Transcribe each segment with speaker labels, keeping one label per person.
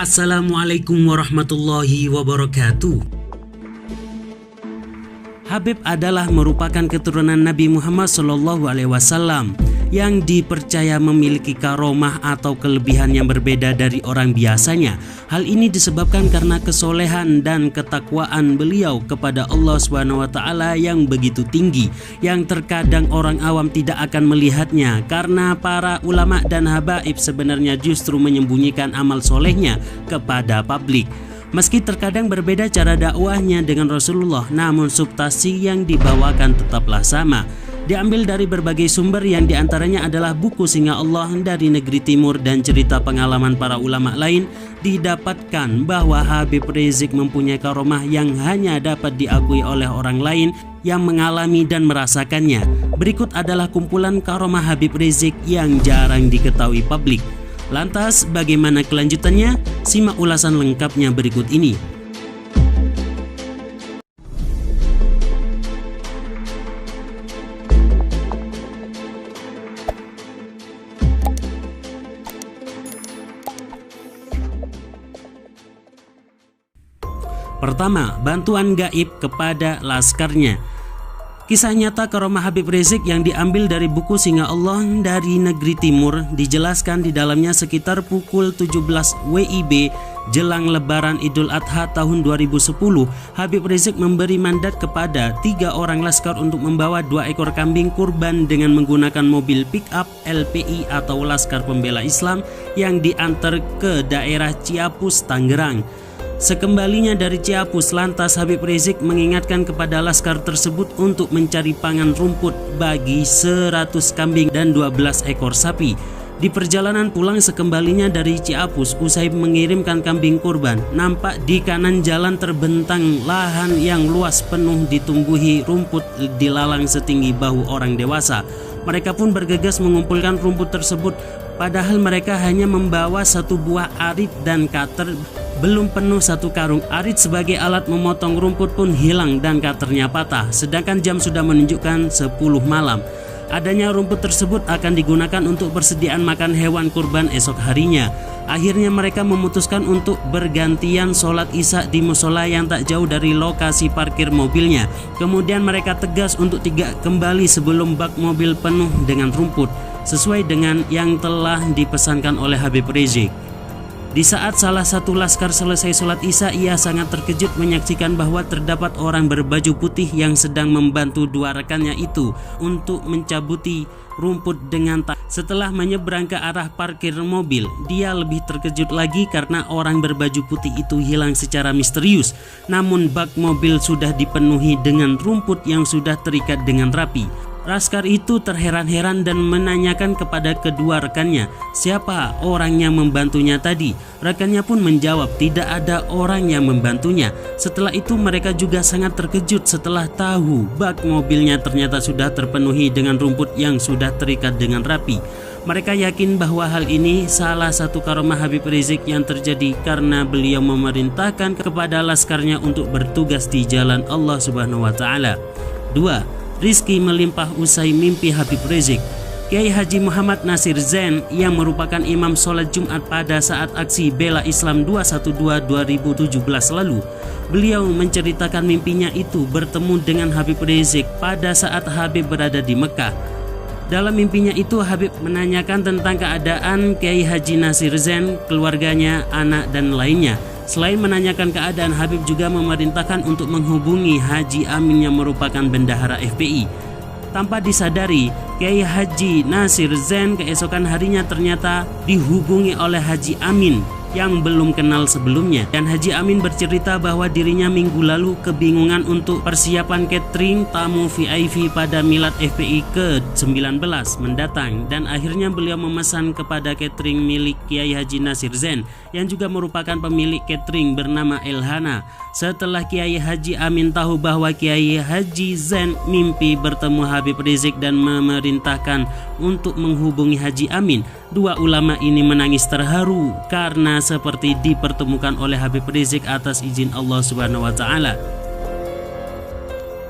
Speaker 1: Assalamualaikum warahmatullahi wabarakatuh. Habib adalah merupakan keturunan Nabi Muhammad SAW yang dipercaya memiliki karomah atau kelebihan yang berbeda dari orang biasanya. Hal ini disebabkan karena kesolehan dan ketakwaan beliau kepada Allah SWT yang begitu tinggi, yang terkadang orang awam tidak akan melihatnya karena para ulama dan habaib sebenarnya justru menyembunyikan amal solehnya kepada publik. Meski terkadang berbeda cara dakwahnya dengan Rasulullah, namun substansi yang dibawakan tetaplah sama. Diambil dari berbagai sumber yang diantaranya adalah buku Singa Allah dari Negeri Timur dan cerita pengalaman para ulama lain. Didapatkan bahwa Habib Rizik mempunyai karomah yang hanya dapat diakui oleh orang lain yang mengalami dan merasakannya. Berikut adalah kumpulan karomah Habib Rizik yang jarang diketahui publik. Lantas bagaimana kelanjutannya? Simak ulasan lengkapnya berikut ini. Pertama, bantuan gaib kepada laskarnya. Kisah nyata karomah Habib Rizik yang diambil dari buku Singa Allah dari Negeri Timur dijelaskan di dalamnya sekitar pukul 17 WIB jelang Lebaran Idul Adha tahun 2010, Habib Rizik memberi mandat kepada 3 orang laskar untuk membawa 2 ekor kambing kurban dengan menggunakan mobil pick-up LPI atau Laskar Pembela Islam yang diantar ke daerah Ciapus, Tangerang. Sekembalinya dari Ciapus, lantas Habib Rizik mengingatkan kepada laskar tersebut untuk mencari pangan rumput bagi 100 kambing dan 12 ekor sapi. Di perjalanan pulang sekembalinya dari Ciapus, usai mengirimkan kambing kurban, nampak di kanan jalan terbentang lahan yang luas penuh ditumbuhi rumput dilalang setinggi bahu orang dewasa. Mereka pun bergegas mengumpulkan rumput tersebut, padahal mereka hanya membawa 1 buah arit dan cutter. Belum penuh 1 karung arit sebagai alat memotong rumput pun hilang dan cutternya patah, sedangkan jam sudah menunjukkan 10 malam. Adanya rumput tersebut akan digunakan untuk persediaan makan hewan kurban esok harinya. Akhirnya mereka memutuskan untuk bergantian sholat isya di musola yang tak jauh dari lokasi parkir mobilnya. Kemudian mereka tegas untuk tidak kembali sebelum bak mobil penuh dengan rumput, sesuai dengan yang telah dipesankan oleh Habib Rizik. Di saat salah satu laskar selesai sholat isya, ia sangat terkejut menyaksikan bahwa terdapat orang berbaju putih yang sedang membantu 2 rekannya itu untuk mencabuti rumput dengan tangan. Setelah menyeberang ke arah parkir mobil, dia lebih terkejut lagi karena orang berbaju putih itu hilang secara misterius. Namun bak mobil sudah dipenuhi dengan rumput yang sudah terikat dengan rapi. Laskar itu terheran-heran dan menanyakan kepada kedua rekannya, siapa orang yang membantunya tadi. Rekannya pun menjawab tidak ada orang yang membantunya. Setelah itu mereka juga sangat terkejut setelah tahu bak mobilnya ternyata sudah terpenuhi dengan rumput yang sudah terikat dengan rapi. Mereka yakin bahwa hal ini salah satu karomah Habib Rizik yang terjadi karena beliau memerintahkan kepada laskarnya untuk bertugas di jalan Allah Subhanahu wa taala. 2. Rizki melimpah usai mimpi Habib Rizik. Kiai Haji Muhammad Nasir Zain yang merupakan imam sholat Jumat pada saat aksi Bela Islam 212 2017 lalu, beliau menceritakan mimpinya itu bertemu dengan Habib Rizik pada saat Habib berada di Mekah. Dalam mimpinya itu Habib menanyakan tentang keadaan Kiai Haji Nasir Zain, keluarganya, anak dan lainnya. Selain menanyakan keadaan, Habib juga memerintahkan untuk menghubungi Haji Amin yang merupakan bendahara FPI. Tanpa disadari, Kiai Haji Nasir Zain keesokan harinya ternyata dihubungi oleh Haji Amin yang belum kenal sebelumnya. Dan Haji Amin bercerita bahwa dirinya minggu lalu kebingungan untuk persiapan catering tamu VIP pada Milad FPI ke-19 mendatang, dan akhirnya beliau memesan kepada catering milik Kiai Haji Nasir Zain yang juga merupakan pemilik catering bernama Elhana. Setelah Kiai Haji Amin tahu bahwa Kiai Haji Zain mimpi bertemu Habib Rizik dan memerintahkan untuk menghubungi Haji Amin, 2 ulama ini menangis terharu karena seperti dipertemukan oleh Habib Rizik atas izin Allah Subhanahu wa taala.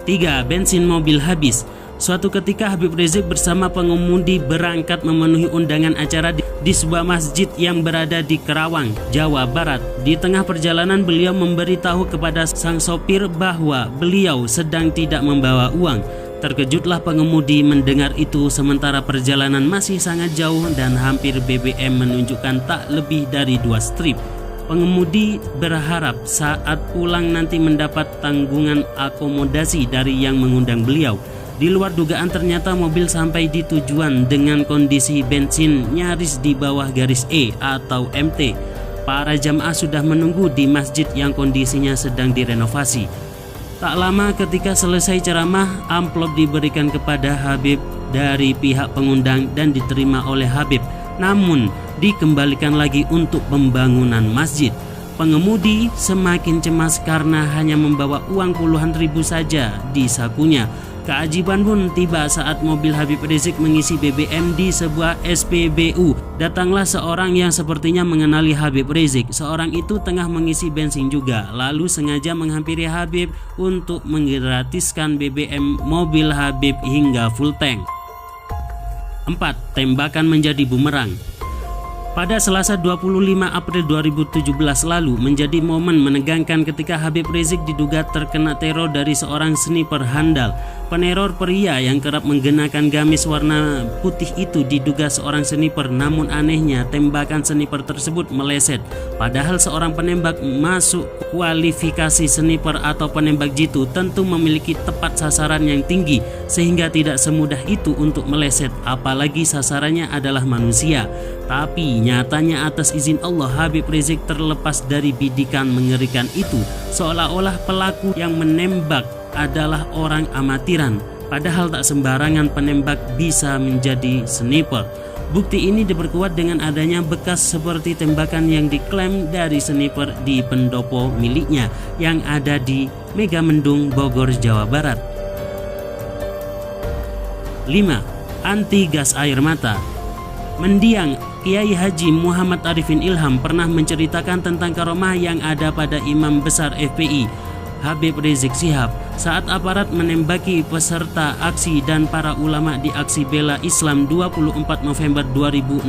Speaker 1: 3. Bensin mobil habis. Suatu ketika Habib Rizik bersama pengemudi berangkat memenuhi undangan acara di sebuah masjid yang berada di Kerawang, Jawa Barat. Di tengah perjalanan beliau memberitahu kepada sang sopir bahwa beliau sedang tidak membawa uang. Terkejutlah pengemudi mendengar itu sementara perjalanan masih sangat jauh dan hampir BBM menunjukkan tak lebih dari 2 strip. Pengemudi berharap saat pulang nanti mendapat tanggungan akomodasi dari yang mengundang beliau. Di luar dugaan ternyata mobil sampai di tujuan dengan kondisi bensin nyaris di bawah garis E atau MT. Para jamaah sudah menunggu di masjid yang kondisinya sedang direnovasi. Tak lama ketika selesai ceramah, amplop diberikan kepada Habib dari pihak pengundang dan diterima oleh Habib. Namun dikembalikan lagi untuk pembangunan masjid. Pengemudi semakin cemas karena hanya membawa uang puluhan ribu saja di sakunya. Keajiban pun tiba saat mobil Habib Rizik mengisi BBM di sebuah SPBU. Datanglah seorang yang sepertinya mengenali Habib Rizik. Seorang itu tengah mengisi bensin juga, lalu sengaja menghampiri Habib untuk menggratiskan BBM mobil Habib hingga full tank. 4. Tembakan menjadi bumerang. Pada Selasa 25 April 2017 lalu menjadi momen menegangkan ketika Habib Rizik diduga terkena teror dari seorang sniper handal. Peneror pria yang kerap menggunakan gamis warna putih itu diduga seorang sniper, namun anehnya tembakan sniper tersebut meleset. Padahal seorang penembak masuk kualifikasi sniper atau penembak jitu tentu memiliki tepat sasaran yang tinggi sehingga tidak semudah itu untuk meleset, apalagi sasarannya adalah manusia. Tapi nyatanya atas izin Allah Habib Rizik terlepas dari bidikan mengerikan itu, seolah-olah pelaku yang menembak adalah orang amatiran. Padahal tak sembarangan penembak bisa menjadi sniper. Bukti ini diperkuat dengan adanya bekas seperti tembakan yang diklaim dari sniper di pendopo miliknya yang ada di Megamendung, Bogor, Jawa Barat. 5. Anti gas air mata. Mendiang Kiai Haji Muhammad Arifin Ilham pernah menceritakan tentang karomah yang ada pada Imam Besar FPI Habib Rizik Syihab saat aparat menembaki peserta aksi dan para ulama di aksi bela Islam 24 November 2016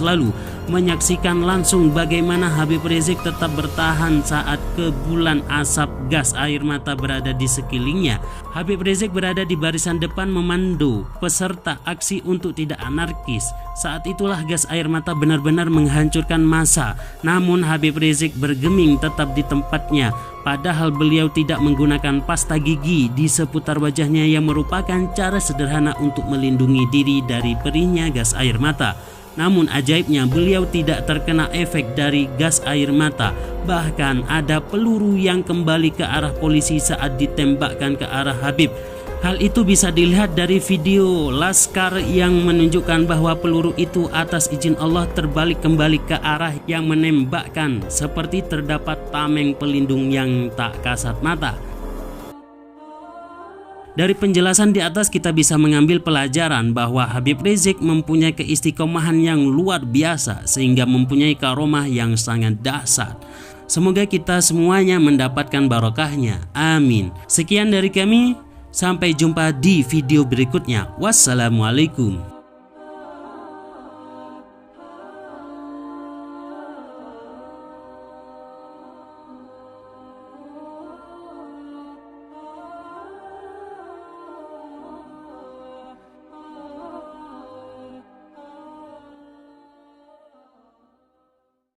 Speaker 1: lalu. Menyaksikan langsung bagaimana Habib Rizik tetap bertahan saat kebulan asap gas air mata berada di sekelilingnya. Habib Rizik berada di barisan depan memandu peserta aksi untuk tidak anarkis. Saat itulah gas air mata benar-benar menghancurkan massa. Namun Habib Rizik bergeming tetap di tempatnya. Padahal beliau tidak menggunakan pasta gigi di seputar wajahnya yang merupakan cara sederhana untuk melindungi diri dari perihnya gas air mata. Namun ajaibnya beliau tidak terkena efek dari gas air mata. Bahkan ada peluru yang kembali ke arah polisi saat ditembakkan ke arah Habib. Hal itu bisa dilihat dari video Laskar yang menunjukkan bahwa peluru itu atas izin Allah terbalik kembali ke arah yang menembakkan, seperti terdapat tameng pelindung yang tak kasat mata. Dari penjelasan di atas kita bisa mengambil pelajaran bahwa Habib Rizik mempunyai keistiqomahan yang luar biasa sehingga mempunyai karomah yang sangat dahsyat. Semoga kita semuanya mendapatkan barokahnya. Amin. Sekian dari kami. Sampai jumpa di video berikutnya. Wassalamualaikum.